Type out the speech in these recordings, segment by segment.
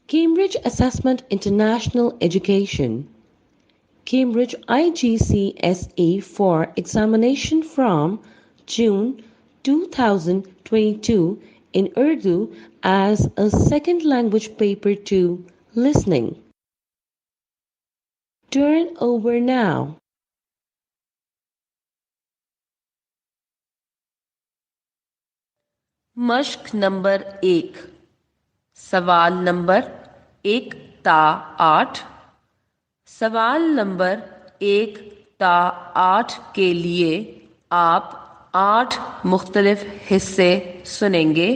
Cambridge Assessment International Education. Cambridge IGCSE for examination from June 2022 in Urdu as a second language paper 2 listening. Turn over now. مشق number 1 سوال number 1 تا 8 سوال number 1 تا 8 کے لیے آپ 8 مختلف حصے سنیں گے۔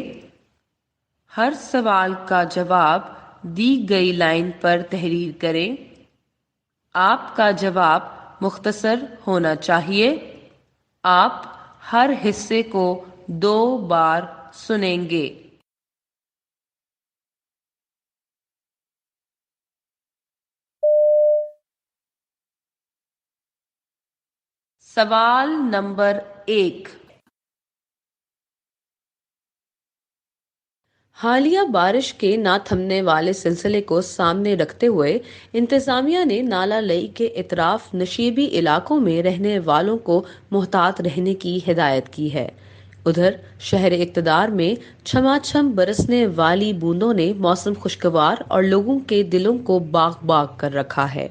ہر سوال کا جواب دی گئی لائن پر تحریر کریں۔ آپ کا جواب مختصر ہونا چاہیے۔ آپ ہر حصے کو 2 بار سنیں گے۔ سوال نمبر 1۔ حالیہ بارش کے نہ تھمنے والے سلسلے کو سامنے رکھتے ہوئے انتظامیہ نے نالہ لئی کے اطراف نشیبی علاقوں میں رہنے والوں کو محتاط رہنے کی ہدایت کی ہے۔ ادھر شہر اقتدار میں چھما چھم برسنے والی بوندوں نے موسم خوشگوار اور لوگوں کے دلوں کو باغ باغ کر رکھا ہے۔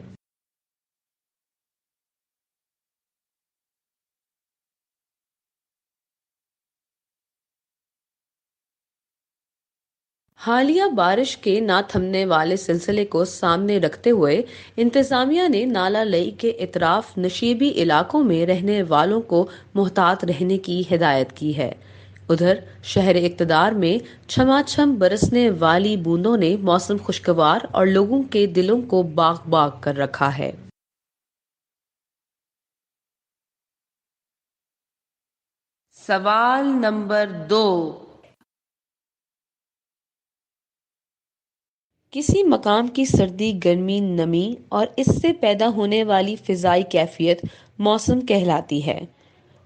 حالیہ بارش کے نہ تھمنے والے سلسلے کو سامنے رکھتے ہوئے انتظامیہ نے نالہ لئی کے اطراف نشیبی علاقوں میں رہنے والوں کو محتاط رہنے کی ہدایت کی ہے۔ ادھر شہر اقتدار میں چھما چھم برسنے والی بوندوں نے موسم خوشگوار اور لوگوں کے دلوں کو باغ باغ کر رکھا ہے۔ سوال نمبر 2۔ کسی مقام کی سردی، گرمی، نمی اور اس سے پیدا ہونے والی فضائی کیفیت موسم کہلاتی ہے۔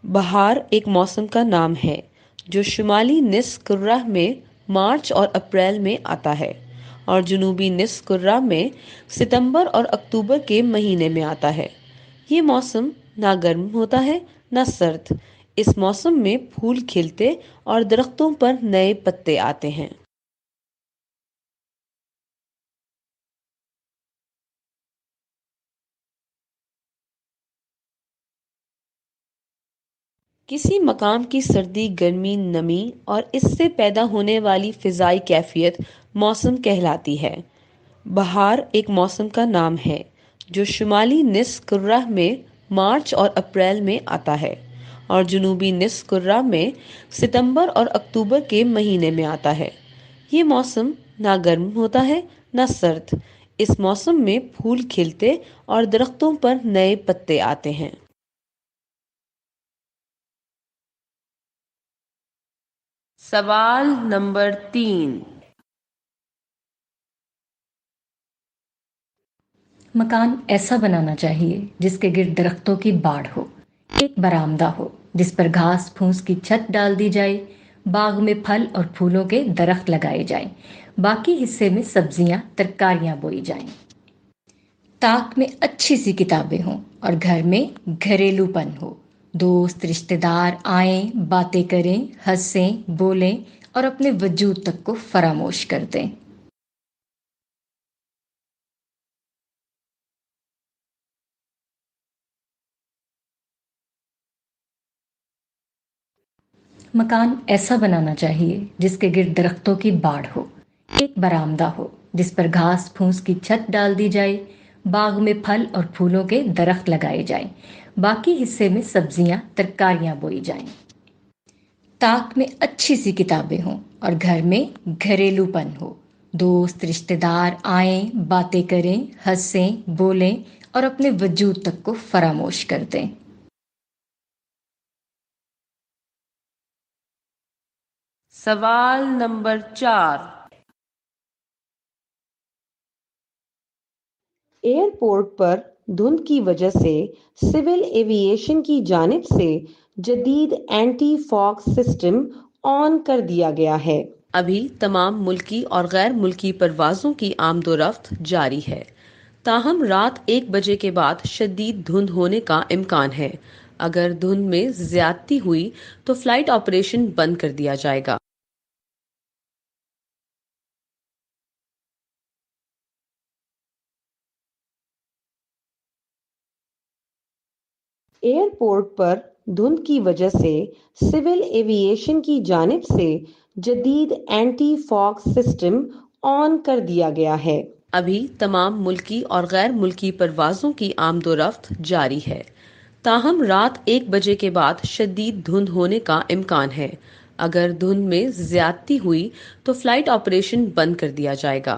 بہار ایک موسم کا نام ہے جو شمالی نصف کرہ میں مارچ اور اپریل میں آتا ہے اور جنوبی نصف کرہ میں ستمبر اور اکتوبر کے مہینے میں آتا ہے۔ یہ موسم نہ گرم ہوتا ہے نہ سرد۔ اس موسم میں پھول کھلتے اور درختوں پر نئے پتے آتے ہیں۔ کسی مقام کی سردی، گرمی، نمی اور اس سے پیدا ہونے والی فضائی کیفیت موسم کہلاتی ہے۔ بہار ایک موسم کا نام ہے جو شمالی نصف کرہ میں مارچ اور اپریل میں آتا ہے اور جنوبی نصف کرہ میں ستمبر اور اکتوبر کے مہینے میں آتا ہے۔ یہ موسم نہ گرم ہوتا ہے نہ سرد۔ اس موسم میں پھول کھلتے اور درختوں پر نئے پتے آتے ہیں۔ سوال نمبر 3۔ مکان ایسا بنانا چاہیے جس کے گرد درختوں کی باڑ ہو، ایک برآمدہ ہو جس پر گھاس پھوس کی چھت ڈال دی جائے، باغ میں پھل اور پھولوں کے درخت لگائے جائیں، باقی حصے میں سبزیاں ترکاریاں بوئی جائیں۔ طاق میں اچھی سی کتابیں ہوں اور گھر میں گھریلو پن ہو، دوست رشتہ دار آئیں، باتیں کریں، ہنسیں، بولیں اور اپنے وجود تک کو فراموش کر دیں۔ مکان ایسا بنانا چاہیے جس کے گرد درختوں کی باڑ ہو، ایک برآمدہ ہو جس پر گھاس پھوس کی چھت ڈال دی جائے، باغ میں پھل اور پھولوں کے درخت لگائے جائیں، باقی حصے میں سبزیاں ترکاریاں بوئی جائیں۔ طاق میں اچھی سی کتابیں ہوں اور گھر میں گھریلو پن ہو، دوست رشتہ دار آئیں، باتیں کریں، ہنسیں، بولیں اور اپنے وجود تک کو فراموش کر دیں۔ سوال نمبر 4۔ ایئرپورٹ پر دھند کی وجہ سے سول ایویشن کی جانب سے جدید اینٹی فاگ سسٹم آن کر دیا گیا ہے۔ ابھی تمام ملکی اور غیر ملکی پروازوں کی آمد و رفت جاری ہے، تاہم رات 1 بجے کے بعد شدید دھند ہونے کا امکان ہے۔ اگر دھند میں زیادتی ہوئی تو فلائٹ آپریشن بند کر دیا جائے گا۔ ایئرپورٹ پر دھند کی وجہ سے سول ایویشن کی جانب سے جدید اینٹی فاگ سسٹم آن کر دیا گیا ہے۔ ابھی تمام ملکی اور غیر ملکی پروازوں کی آمد و رفت جاری ہے، تاہم رات 1 بجے کے بعد شدید دھند ہونے کا امکان ہے۔ اگر دھند میں زیادتی ہوئی تو فلائٹ آپریشن بند کر دیا جائے گا۔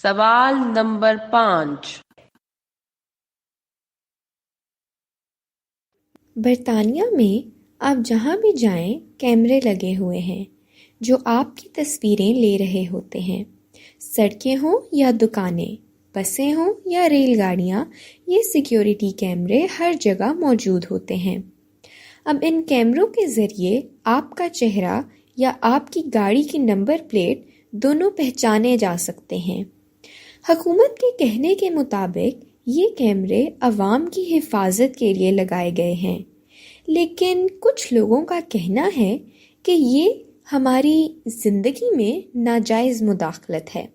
سوال نمبر 5۔ برطانیہ میں آپ جہاں بھی جائیں کیمرے لگے ہوئے ہیں جو آپ کی تصویریں لے رہے ہوتے ہیں۔ سڑکیں ہوں یا دکانیں، بسیں ہوں یا ریل گاڑیاں، یہ سیکیورٹی کیمرے ہر جگہ موجود ہوتے ہیں۔ اب ان کیمروں کے ذریعے آپ کا چہرہ یا آپ کی گاڑی کی نمبر پلیٹ دونوں پہچانے جا سکتے ہیں۔ حکومت کے کہنے کے مطابق یہ کیمرے عوام کی حفاظت کے لیے لگائے گئے ہیں، لیکن کچھ لوگوں کا کہنا ہے کہ یہ ہماری زندگی میں ناجائز مداخلت ہے۔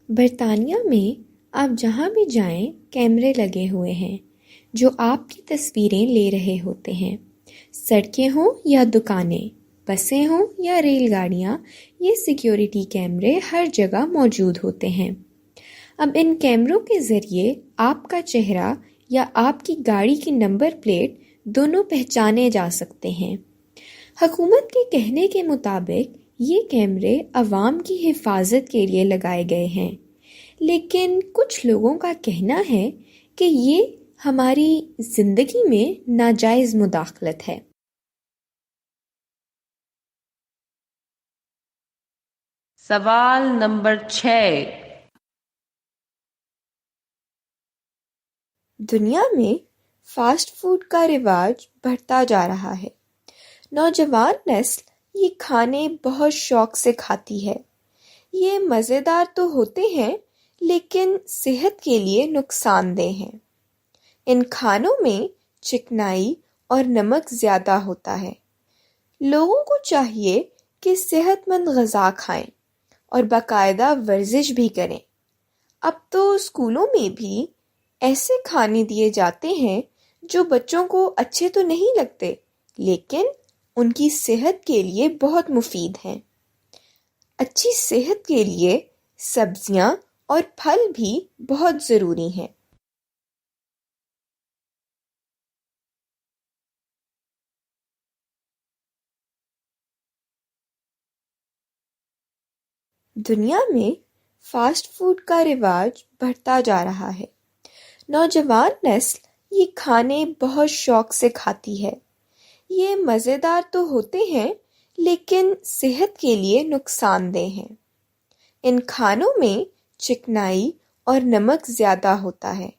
برطانیہ میں آپ جہاں بھی جائیں کیمرے لگے ہوئے ہیں جو آپ کی تصویریں لے رہے ہوتے ہیں۔ سڑکیں ہوں یا دکانیں، بسیں ہوں یا ریل گاڑیاں، یہ سیکیورٹی کیمرے ہر جگہ موجود ہوتے ہیں۔ اب ان کیمروں کے ذریعے آپ کا چہرہ یا آپ کی گاڑی کی نمبر پلیٹ دونوں پہچانے جا سکتے ہیں۔ حکومت کے کہنے کے مطابق یہ کیمرے عوام کی حفاظت کے لیے لگائے گئے ہیں، لیکن کچھ لوگوں کا کہنا ہے کہ یہ ہماری زندگی میں ناجائز مداخلت ہے۔ سوال نمبر 6۔ دنیا میں فاسٹ فوڈ کا رواج بڑھتا جا رہا ہے۔ نوجوان نسل یہ کھانے بہت شوق سے کھاتی ہے۔ یہ مزیدار تو ہوتے ہیں لیکن صحت کے لیے نقصان دہ ہیں۔ ان کھانوں میں چکنائی اور نمک زیادہ ہوتا ہے۔ لوگوں کو چاہیے کہ صحت مند غذا کھائیں اور باقاعدہ ورزش بھی کریں۔ اب تو اسکولوں میں بھی ایسے کھانے دیے جاتے ہیں جو بچوں کو اچھے تو نہیں لگتے لیکن ان کی صحت کے لیے بہت مفید ہیں۔ اچھی صحت کے لیے سبزیاں اور پھل بھی بہت ضروری ہیں۔ دنیا میں فاسٹ فوڈ کا رواج بڑھتا جا رہا ہے۔ نوجوان نسل یہ کھانے بہت شوق سے کھاتی ہے۔ یہ مزیدار تو ہوتے ہیں لیکن صحت کے لیے نقصان دہ ہیں۔ ان کھانوں میں چکنائی اور نمک زیادہ ہوتا ہے۔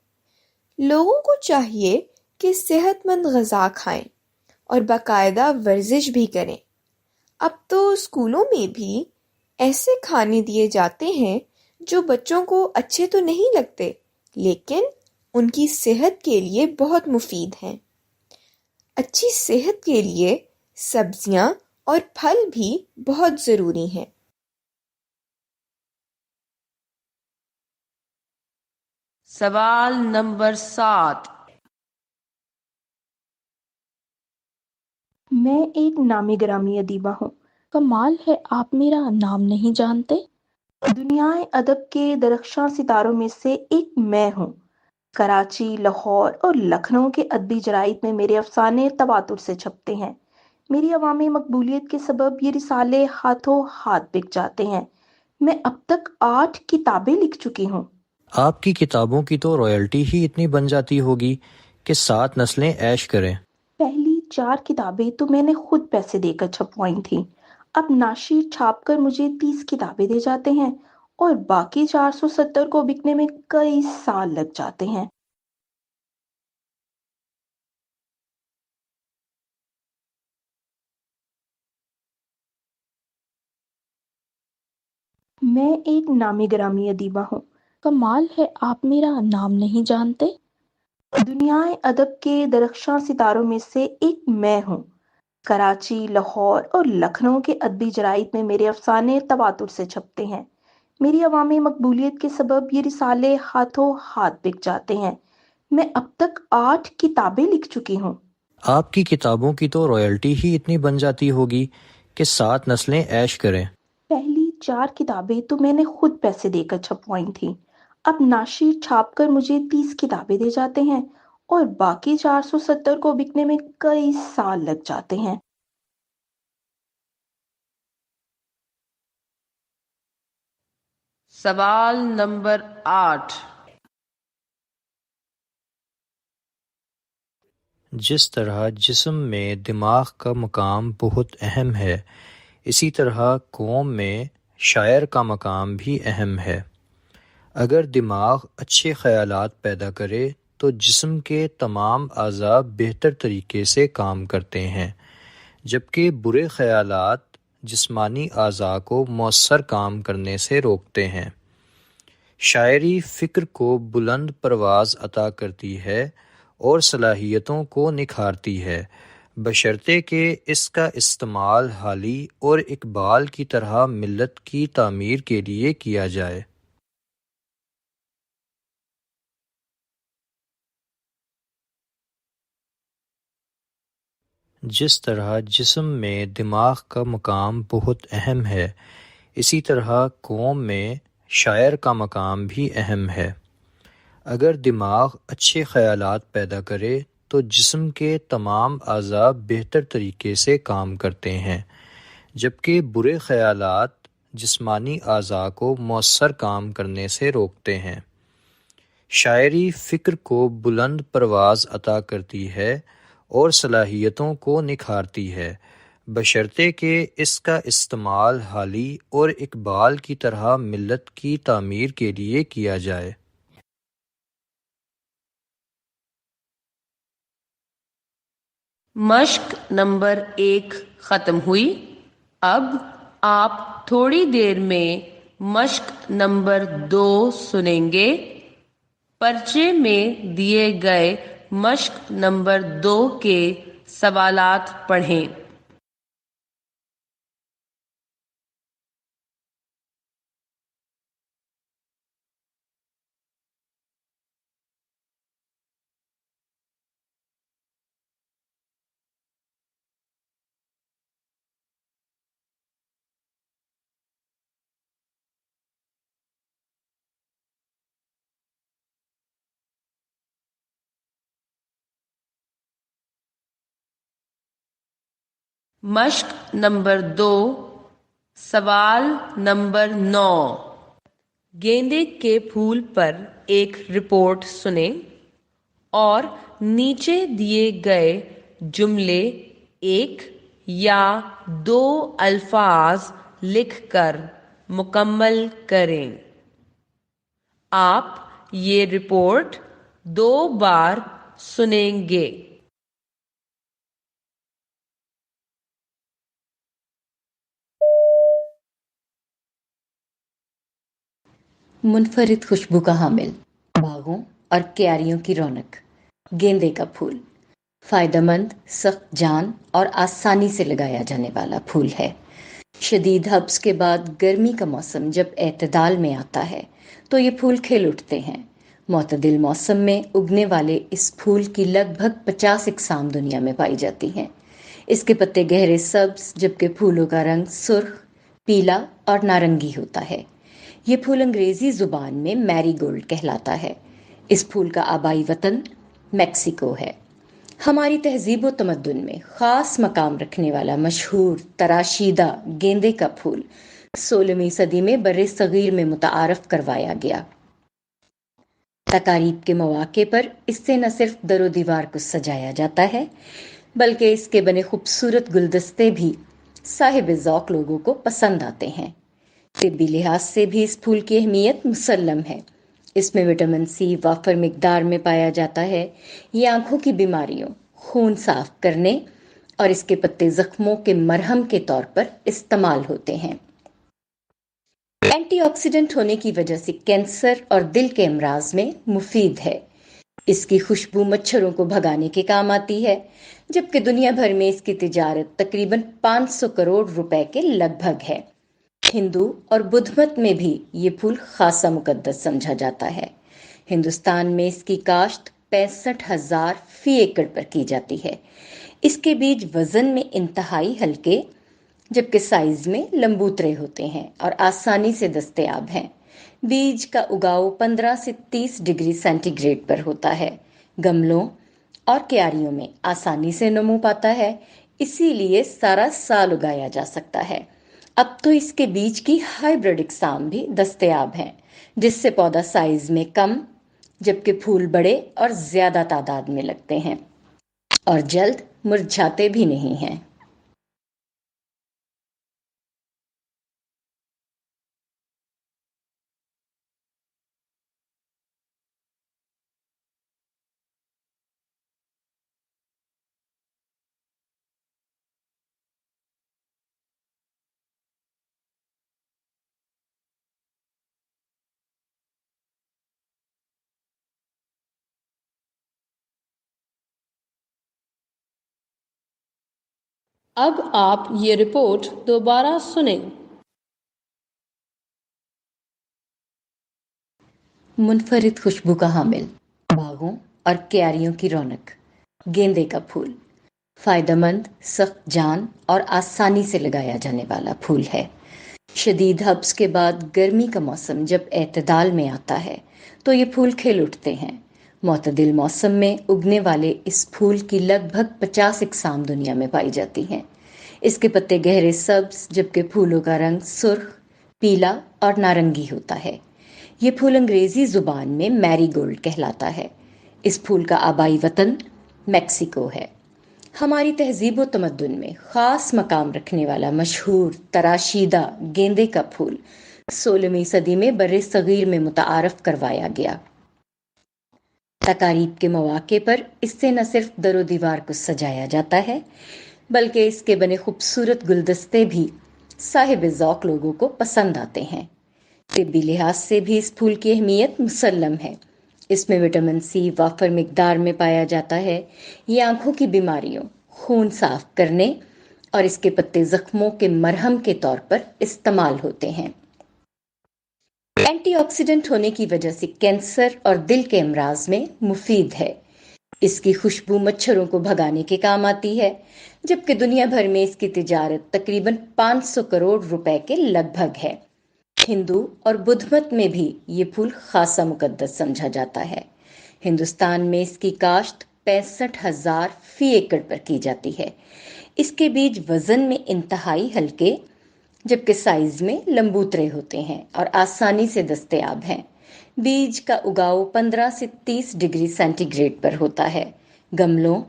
لوگوں کو چاہیے کہ صحت مند غذا کھائیں اور باقاعدہ ورزش بھی کریں۔ اب تو اسکولوں میں بھی ایسے کھانے دیے جاتے ہیں جو بچوں کو اچھے تو نہیں لگتے لیکن ان کی صحت کے لیے بہت مفید ہیں۔ اچھی صحت کے لیے سبزیاں اور پھل بھی بہت ضروری ہیں۔ سوال نمبر 7۔ میں ایک نامی گرامی ادیبہ ہوں۔ کمال ہے آپ میرا نام نہیں جانتے۔ دنیائے ادب کے درخشاں ستاروں میں سے ایک میں ہوں۔ کراچی، لاہور اور لکھنؤ کے ادبی جرائد میں میرے افسانے تواتر سے چھپتے ہیں۔ میری عوامی مقبولیت کے سبب یہ رسالے ہاتھوں ہاتھ بک جاتے ہیں۔ میں اب تک 8 کتابیں لکھ چکی ہوں۔ آپ کی کتابوں کی تو رائلٹی ہی اتنی بن جاتی ہوگی کہ 7 نسلیں عیش کریں۔ پہلی 4 کتابیں تو میں نے خود پیسے دے کر چھپوائی تھیں۔ اب ناشر چھاپ کر مجھے 30 کتابیں دے جاتے ہیں اور باقی 470 کو بکنے میں کئی سال لگ جاتے ہیں۔ میں ایک نامی گرامی ادیبہ ہوں۔ کمال ہے آپ میرا نام نہیں جانتے۔ دنیائے ادب کے درخشاں ستاروں میں سے ایک میں ہوں۔ کراچی، لاہور اور لکھنؤ کے ادبی جرائد میں میرے افسانے تواتر سے چھپتے ہیں۔ میری عوامی مقبولیت کے سبب یہ رسالے ہاتھوں ہاتھ بک جاتے ہیں۔ میں اب تک 8 کتابیں لکھ چکی ہوں۔ آپ کی کتابوں کی تو رائلٹی ہی اتنی بن جاتی ہوگی کہ 7 نسلیں عیش کریں۔ پہلی 4 کتابیں تو میں نے خود پیسے دے کر چھپوائی تھیں۔ اب ناشر چھاپ کر مجھے 30 کتابیں دے جاتے ہیں اور باقی 470 کو بکنے میں کئی سال لگ جاتے ہیں۔ سوال نمبر 8۔ جس طرح جسم میں دماغ کا مقام بہت اہم ہے، اسی طرح قوم میں شاعر کا مقام بھی اہم ہے۔ اگر دماغ اچھے خیالات پیدا کرے تو جسم کے تمام اعضاء بہتر طریقے سے کام کرتے ہیں، جبکہ برے خیالات جسمانی اعضاء کو مؤثر کام کرنے سے روکتے ہیں۔ شاعری فکر کو بلند پرواز عطا کرتی ہے اور صلاحیتوں کو نکھارتی ہے، بشرطے کہ اس کا استعمال حالی اور اقبال کی طرح ملت کی تعمیر کے لیے کیا جائے۔ جس طرح جسم میں دماغ کا مقام بہت اہم ہے، اسی طرح قوم میں شاعر کا مقام بھی اہم ہے۔ اگر دماغ اچھے خیالات پیدا کرے تو جسم کے تمام اعضاء بہتر طریقے سے کام کرتے ہیں، جبکہ برے خیالات جسمانی اعضاء کو مؤثر کام کرنے سے روکتے ہیں۔ شاعری فکر کو بلند پرواز عطا کرتی ہے اور صلاحیتوں کو نکھارتی ہے، بشرطے کہ اس کا استعمال حالی اور اقبال کی طرح ملت کی تعمیر کے لیے کیا جائے۔ مشق نمبر 1 ختم ہوئی۔ اب آپ تھوڑی دیر میں مشق نمبر 2 سنیں گے۔ پرچے میں دیے گئے مشق نمبر 2 کے سوالات پڑھیں۔ مشق نمبر 2، سوال نمبر 9۔ گیندے کے پھول پر ایک رپورٹ سنیں اور نیچے دیے گئے جملے 1 یا 2 الفاظ لکھ کر مکمل کریں۔ آپ یہ رپورٹ 2 بار سنیں گے۔ منفرد خوشبو کا حامل، باغوں اور کیاریوں کی رونق، گیندے کا پھول فائدہ مند، سخت جان اور آسانی سے لگایا جانے والا پھول ہے۔ شدید حبس کے بعد گرمی کا موسم جب اعتدال میں آتا ہے تو یہ پھول کھل اٹھتے ہیں۔ معتدل موسم میں اگنے والے اس پھول کی لگ بھگ 50 اقسام دنیا میں پائی جاتی ہیں۔ اس کے پتے گہرے سبز جبکہ پھولوں کا رنگ سرخ، پیلا اور نارنگی ہوتا ہے۔ یہ پھول انگریزی زبان میں میری گولڈ کہلاتا ہے۔ اس پھول کا آبائی وطن میکسیکو ہے۔ ہماری تہذیب و تمدن میں خاص مقام رکھنے والا مشہور تراشیدہ گیندے کا پھول 16ویں صدی میں بر صغیر میں متعارف کروایا گیا۔ تقاریب کے مواقع پر اس سے نہ صرف در و دیوار کو سجایا جاتا ہے بلکہ اس کے بنے خوبصورت گلدستے بھی صاحب ذوق لوگوں کو پسند آتے ہیں۔ طبی لحاظ سے بھی اس پھول کی اہمیت مسلم ہے۔ اس میں وٹامن سی وافر مقدار میں پایا جاتا ہے۔ یہ آنکھوں کی بیماریوں، خون صاف کرنے اور اس کے پتے زخموں کے مرہم کے طور پر استعمال ہوتے ہیں۔ اینٹی آکسیڈنٹ ہونے کی وجہ سے کینسر اور دل کے امراض میں مفید ہے۔ اس کی خوشبو مچھروں کو بھگانے کے کام آتی ہے، جبکہ دنیا بھر میں اس کی تجارت تقریباً 500 کروڑ روپے کے لگ بھگ ہے۔ ہندو اور بدھ مت میں بھی یہ پھول خاصا مقدس سمجھا جاتا ہے۔ ہندوستان میں اس کی کاشت 65,000 فی ایکڑ پر کی جاتی ہے۔ اس کے بیج وزن میں انتہائی ہلکے جبکہ سائز میں لمبوترے ہوتے ہیں اور آسانی سے دستیاب ہیں۔ بیج کا اگاؤ 15 سے 30 ڈگری سینٹی گریڈ پر ہوتا ہے۔ گملوں اور کیاریوں میں آسانی سے نمو پاتا ہے، اسی لیے سارا سال اگایا جا سکتا ہے۔ اب تو اس کے بیج کی ہائیبرڈ اقسام بھی دستیاب ہیں، جس سے پودا سائز میں کم جبکہ پھول بڑے اور زیادہ تعداد میں لگتے ہیں اور جلد مرجھاتے بھی نہیں ہیں۔ اب آپ یہ رپورٹ دوبارہ سنیں۔ منفرد خوشبو کا حامل، باغوں اور کیاریوں کی رونق، گیندے کا پھول فائدہ مند، سخت جان اور آسانی سے لگایا جانے والا پھول ہے۔ شدید ہبس کے بعد گرمی کا موسم جب اعتدال میں آتا ہے تو یہ پھول کھل اٹھتے ہیں۔ معتدل موسم میں اگنے والے اس پھول کی لگ بھگ 50 اقسام دنیا میں پائی جاتی ہیں۔ اس کے پتے گہرے سبز جبکہ پھولوں کا رنگ سرخ، پیلا اور نارنگی ہوتا ہے۔ یہ پھول انگریزی زبان میں میری گولڈ کہلاتا ہے۔ اس پھول کا آبائی وطن میکسیکو ہے۔ ہماری تہذیب و تمدن میں خاص مقام رکھنے والا مشہور تراشیدہ گیندے کا پھول 16ویں صدی میں بر صغیر میں متعارف کروایا گیا۔ تقاریب کے مواقع پر اس سے نہ صرف در و دیوار کو سجایا جاتا ہے بلکہ اس کے بنے خوبصورت گلدستے بھی صاحب ذوق لوگوں کو پسند آتے ہیں۔ طبی لحاظ سے بھی اس پھول کی اہمیت مسلم ہے۔ اس میں وٹامن سی وافر مقدار میں پایا جاتا ہے۔ یہ آنکھوں کی بیماریوں، خون صاف کرنے اور اس کے پتے زخموں کے مرہم کے طور پر استعمال ہوتے ہیں۔ اینٹی آکسیڈنٹ ہونے کی وجہ سے کینسر اور دل کے امراض میں مفید ہے۔ اس کی خوشبو مچھروں کو بھگانے کے کام آتی ہے، جبکہ دنیا بھر میں اس کی تجارت تقریباً 500 کروڑ روپے کے لگ بھگ ہے۔ ہندو اور بدھ مت میں بھی یہ پھول خاصا مقدس سمجھا جاتا ہے۔ ہندوستان میں اس کی کاشت 65,000 فی ایکڑ پر کی جاتی ہے۔ اس کے بیج وزن میں انتہائی ہلکے جبکہ سائز میں لمبوترے ہوتے ہیں اور آسانی سے دستیاب ہیں۔ بیج کا اگاؤ 15 سے 30 ڈگری سینٹی گریڈ پر ہوتا ہے۔ گملوں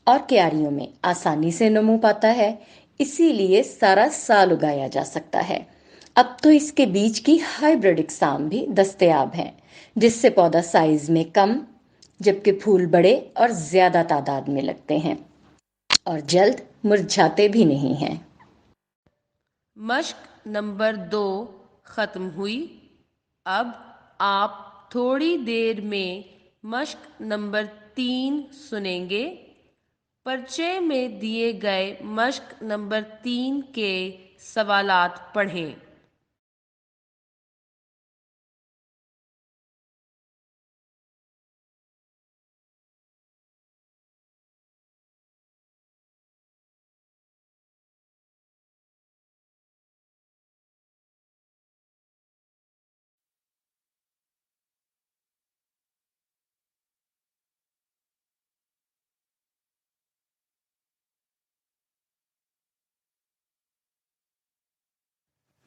اور کیاریوں میں آسانی سے نمو پاتا ہے، اسی لیے سارا سال اگایا جا سکتا ہے۔ اب تو اس کے بیج کی ہائیبرڈ اقسام بھی دستیاب ہیں، جس سے پودا سائز میں کم جبکہ پھول بڑے اور زیادہ تعداد میں لگتے ہیں اور جلد مرجھاتے بھی نہیں ہیں۔ مشق نمبر 2 ختم ہوئی۔ اب آپ تھوڑی دیر میں مشق نمبر 3 سنیں گے۔ پرچے میں دیے گئے مشق نمبر 3 کے سوالات پڑھیں۔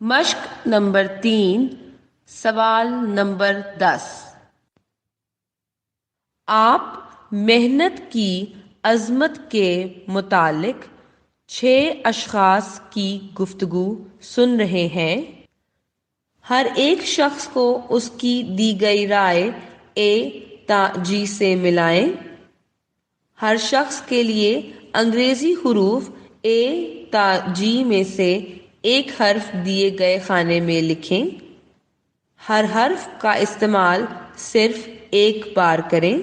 مشق نمبر 3 سوال نمبر 10۔ آپ محنت کی عظمت کے متعلق 6 اشخاص کی گفتگو سن رہے ہیں۔ ہر ایک شخص کو اس کی دی گئی رائے A تا G سے ملائیں۔ ہر شخص کے لیے انگریزی حروف A تا G میں سے ایک حرف دیے گئے خانے میں لکھیں۔ ہر حرف کا استعمال صرف ایک بار کریں۔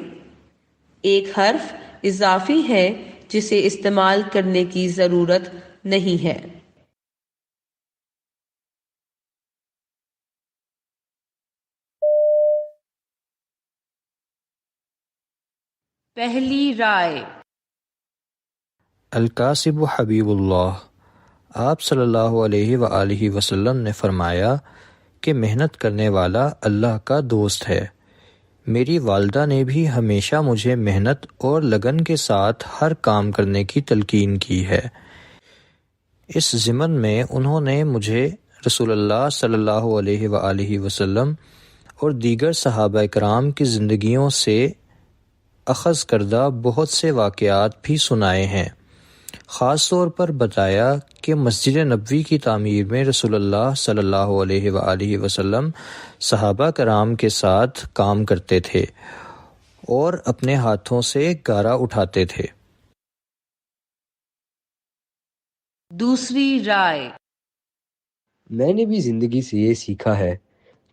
ایک حرف اضافی ہے جسے استعمال کرنے کی ضرورت نہیں ہے۔ پہلی رائے۔ القاسب حبیب اللہ، آپ صلی اللہ علیہ وآلہ وسلم نے فرمایا کہ محنت کرنے والا اللہ کا دوست ہے۔ میری والدہ نے بھی ہمیشہ مجھے محنت اور لگن کے ساتھ ہر کام کرنے کی تلقین کی ہے۔ اس ضمن میں انہوں نے مجھے رسول اللہ صلی اللہ علیہ وآلہ وسلم اور دیگر صحابہ کرام کی زندگیوں سے اخذ کردہ بہت سے واقعات بھی سنائے ہیں۔ خاص طور پر بتایا کہ مسجد نبوی کی تعمیر میں رسول اللہ صلی اللہ علیہ وآلہ وسلم صحابہ کرام کے ساتھ کام کرتے تھے اور اپنے ہاتھوں سے گارا اٹھاتے تھے۔ دوسری رائے۔ میں نے بھی زندگی سے یہ سیکھا ہے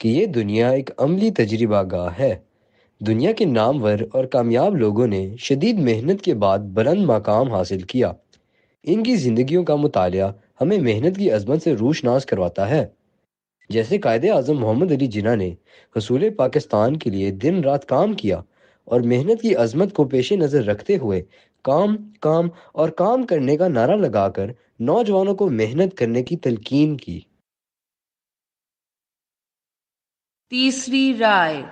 کہ یہ دنیا ایک عملی تجربہ گاہ ہے۔ دنیا کے نامور اور کامیاب لوگوں نے شدید محنت کے بعد بلند مقام حاصل کیا۔ ان کی زندگیوں کا مطالعہ ہمیں محنت کی عظمت سے روشناس کرواتا ہے۔ جیسے قائد اعظم محمد علی جناح نے حصول پاکستان کے لیے دن رات کام کیا اور محنت کی عظمت کو پیش نظر رکھتے ہوئے کام کام اور کام کرنے کا نعرہ لگا کر نوجوانوں کو محنت کرنے کی تلقین کی۔ تیسری رائے۔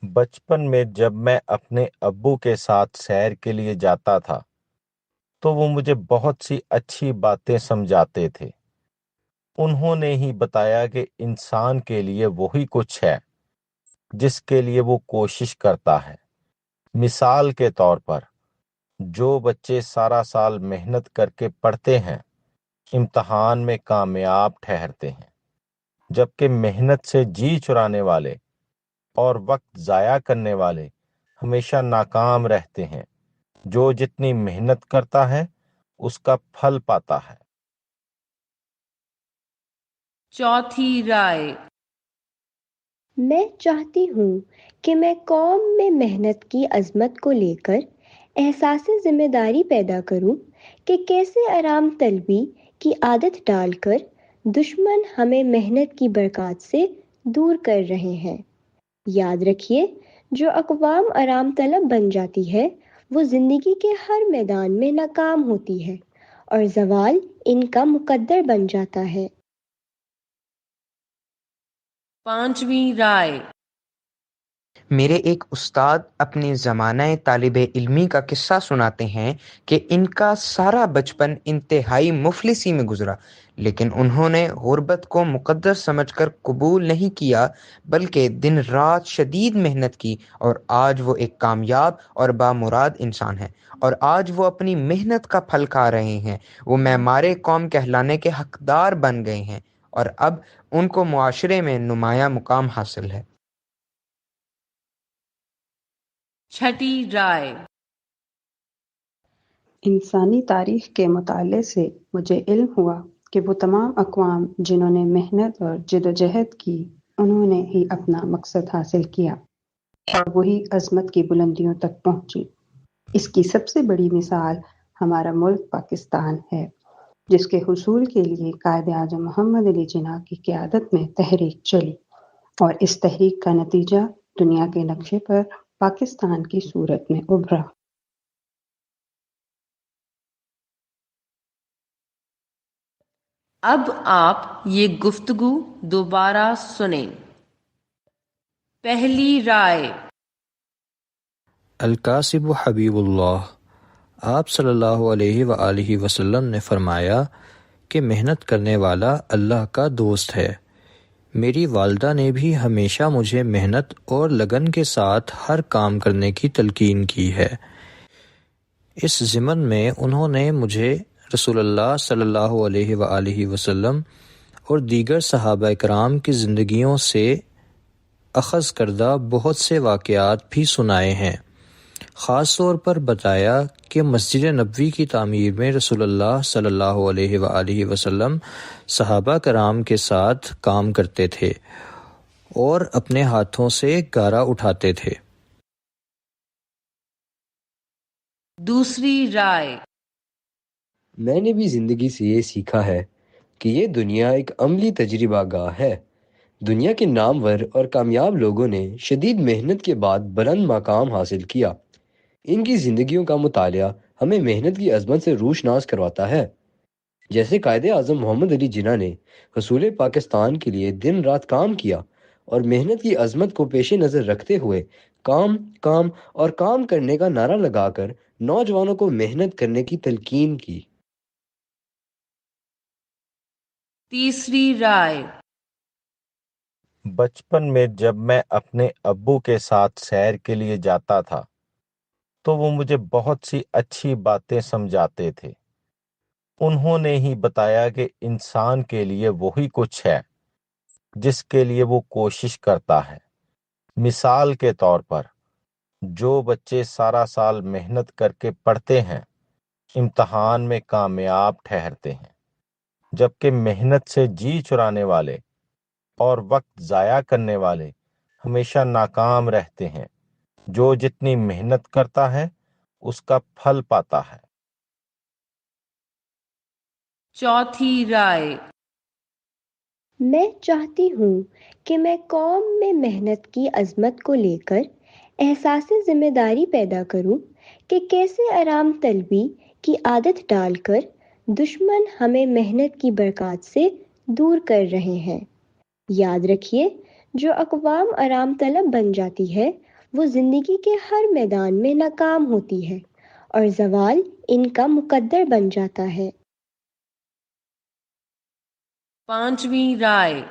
بچپن میں جب میں اپنے ابو کے ساتھ سیر کے لیے جاتا تھا تو وہ مجھے بہت سی اچھی باتیں سمجھاتے تھے۔ انہوں نے ہی بتایا کہ انسان کے لیے وہی کچھ ہے جس کے لیے وہ کوشش کرتا ہے۔ مثال کے طور پر جو بچے سارا سال محنت کر کے پڑھتے ہیں امتحان میں کامیاب ٹھہرتے ہیں، جبکہ محنت سے جی چرانے والے اور وقت ضائع کرنے والے ہمیشہ ناکام رہتے ہیں۔ جو جتنی محنت کرتا ہے اس کا پھل پاتا ہے۔ چوتھی رائے۔ میں چاہتی ہوں کہ میں قوم میں محنت کی عظمت کو لے کر احساس ذمہ داری پیدا کروں کہ کیسے آرام طلبی کی عادت ڈال کر دشمن ہمیں محنت کی برکات سے دور کر رہے ہیں۔ یاد رکھیے، جو اقوام آرام طلب بن جاتی ہے وہ زندگی کے ہر میدان میں ناکام ہوتی ہے اور زوال ان کا مقدر بن جاتا ہے۔ پانچویں رائے۔ میرے ایک استاد اپنے زمانہ طالب علمی کا قصہ سناتے ہیں کہ ان کا سارا بچپن انتہائی مفلسی میں گزرا، لیکن انہوں نے غربت کو مقدس سمجھ کر قبول نہیں کیا بلکہ دن رات شدید محنت کی، اور آج وہ ایک کامیاب اور بامراد انسان ہیں، اور آج وہ اپنی محنت کا پھل کھا رہے ہیں۔ وہ معمار قوم کہلانے کے حقدار بن گئے ہیں اور اب ان کو معاشرے میں نمایاں مقام حاصل ہے۔ چھٹی رائے۔ انسانی تاریخ کے مطالعے سے مجھے علم ہوا کہ وہ تمام اقوام جنہوں نے محنت اور جدوجہد کی، انہوں نے ہی اپنا مقصد حاصل کیا اور وہی عظمت کی بلندیوں تک پہنچی۔ اس کی سب سے بڑی مثال ہمارا ملک پاکستان ہے، جس کے حصول کے لیے قائد اعظم محمد علی جناح کی قیادت میں تحریک چلی، اور اس تحریک کا نتیجہ دنیا کے نقشے پر پاکستان کی صورت میں ابھرا۔ اب آپ یہ گفتگو دوبارہ سنیں۔ پہلی رائے۔ القاسب حبیب اللہ، آپ صلی اللہ علیہ وآلہ وسلم نے فرمایا کہ محنت کرنے والا اللہ کا دوست ہے۔ میری والدہ نے بھی ہمیشہ مجھے محنت اور لگن کے ساتھ ہر کام کرنے کی تلقین کی ہے۔ اس ضمن میں انہوں نے مجھے رسول اللہ صلی اللہ علیہ وآلہ وسلم اور دیگر صحابہ کرام کی زندگیوں سے اخذ کردہ بہت سے واقعات بھی سنائے ہیں۔ خاص طور پر بتایا کہ مسجد نبوی کی تعمیر میں رسول اللہ صلی اللہ علیہ وآلہ وسلم صحابہ کرام کے ساتھ کام کرتے تھے اور اپنے ہاتھوں سے گارا اٹھاتے تھے۔ دوسری رائے۔ میں نے بھی زندگی سے یہ سیکھا ہے کہ یہ دنیا ایک عملی تجربہ گاہ ہے۔ دنیا کے نامور اور کامیاب لوگوں نے شدید محنت کے بعد بلند مقام حاصل کیا۔ ان کی زندگیوں کا مطالعہ ہمیں محنت کی عظمت سے روشناس کرواتا ہے۔ جیسے قائد اعظم محمد علی جناح نے حصول پاکستان کے لیے دن رات کام کیا اور محنت کی عظمت کو پیش نظر رکھتے ہوئے کام کام اور کام کرنے کا نعرہ لگا کر نوجوانوں کو محنت کرنے کی تلقین کی۔ تیسری رائے۔ بچپن میں جب میں اپنے ابو کے ساتھ سیر کے لیے جاتا تھا تو وہ مجھے بہت سی اچھی باتیں سمجھاتے تھے۔ انہوں نے ہی بتایا کہ انسان کے لیے وہی کچھ ہے جس کے لیے وہ کوشش کرتا ہے۔ مثال کے طور پر جو بچے سارا سال محنت کر کے پڑھتے ہیں امتحان میں کامیاب ٹھہرتے ہیں، جبکہ محنت سے جی چرانے والے اور وقت ضائع کرنے والے ہمیشہ ناکام رہتے ہیں۔ جو جتنی محنت کرتا ہے اس کا پھل پاتا ہے۔ چوتھی رائے۔ میں چاہتی ہوں کہ میں قوم میں محنت کی عظمت کو لے کر احساس ذمہ داری پیدا کروں کہ کیسے آرام طلبی کی عادت ڈال کر دشمن ہمیں محنت کی برکات سے دور کر رہے ہیں۔ یاد رکھیے، جو اقوام آرام طلب بن جاتی ہے وہ زندگی کے ہر میدان میں ناکام ہوتی ہے اور زوال ان کا مقدر بن جاتا ہے۔ پانچویں رائے۔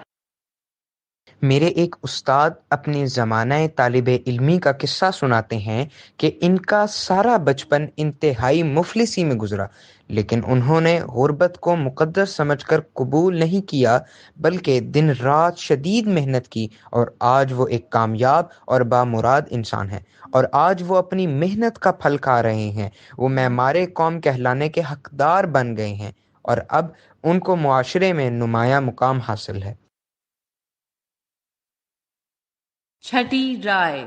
میرے ایک استاد اپنے زمانہ طالب علمی کا قصہ سناتے ہیں کہ ان کا سارا بچپن انتہائی مفلسی میں گزرا، لیکن انہوں نے غربت کو مقدس سمجھ کر قبول نہیں کیا بلکہ دن رات شدید محنت کی، اور آج وہ ایک کامیاب اور بامراد انسان ہیں، اور آج وہ اپنی محنت کا پھل کھا رہے ہیں۔ وہ معمار قوم کہلانے کے حقدار بن گئے ہیں اور اب ان کو معاشرے میں نمایاں مقام حاصل ہے۔ چھٹی رائے۔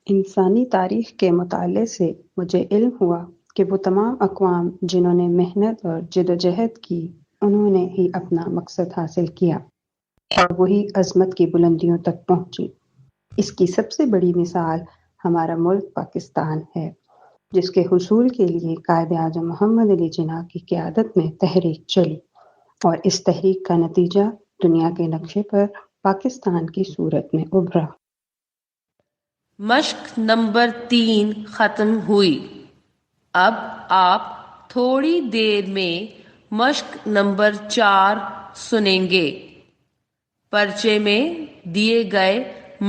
انسانی تاریخ کے مطالعے سے مجھے علم ہوا کہ وہ تمام اقوام جنہوں نے محنت اور جدوجہد کی انہوں نے ہی اپنا مقصد حاصل کیا اور وہی عظمت کی بلندیوں تک پہنچی۔ اس کی سب سے بڑی مثال ہمارا ملک پاکستان ہے، جس کے حصول کے لیے قائد اعظم محمد علی جناح کی قیادت میں تحریک چلی اور اس تحریک کا نتیجہ دنیا کے نقشے پر پاکستان کی صورت میں ابھرا۔ مشق نمبر 3 ختم ہوئی۔ اب آپ تھوڑی دیر میں مشق نمبر 4 سنیں گے۔ پرچے میں دیے گئے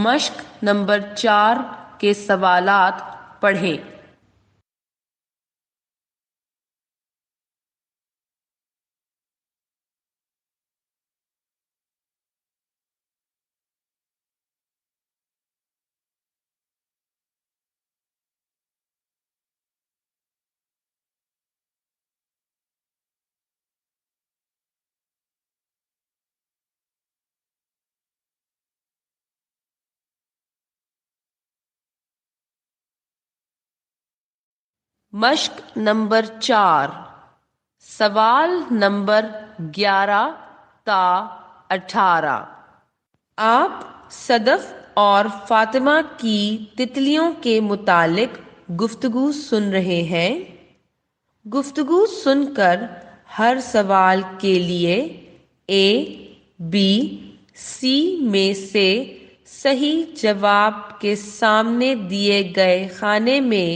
مشق نمبر 4 کے سوالات پڑھیں۔ مشق نمبر 4، سوال نمبر 11 تا 18۔ آپ صدف اور فاطمہ کی تتلیوں کے متعلق گفتگو سن رہے ہیں۔ گفتگو سن کر ہر سوال کے لیے اے، بی، سی میں سے صحیح جواب کے سامنے دیے گئے خانے میں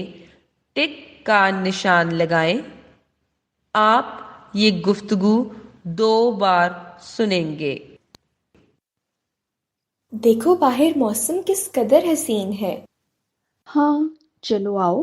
ٹک کا نشان لگائیں۔ آپ یہ گفتگو 2 بار سنیں گے۔ دیکھو باہر موسم کس قدر حسین ہے۔ ہاں چلو آؤ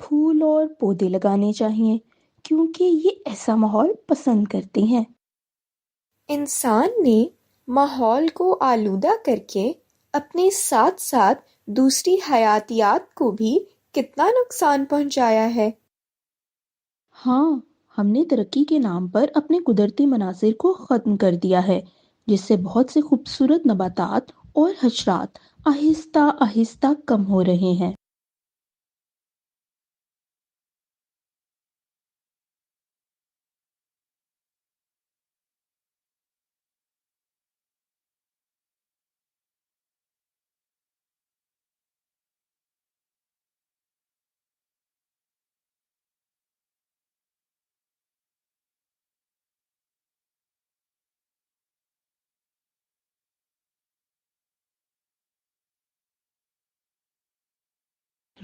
پھول اور پودے لگانے چاہیے کیونکہ یہ ایسا ماحول پسند کرتے ہیں۔ انسان نے ماحول کو آلودہ کر کے اپنے ساتھ ساتھ دوسری حیاتیات کو بھی کتنا نقصان پہنچایا ہے۔ ہاں، ہم نے ترقی کے نام پر اپنے قدرتی مناظر کو ختم کر دیا ہے، جس سے بہت سے خوبصورت نباتات اور حشرات آہستہ آہستہ کم ہو رہے ہیں۔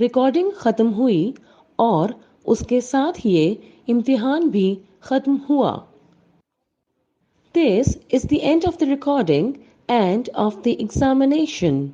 ریکارڈنگ ختم ہوئی اور اس کے ساتھ یہ امتحان بھی ختم ہوا۔ This is the end of the recording and of the examination.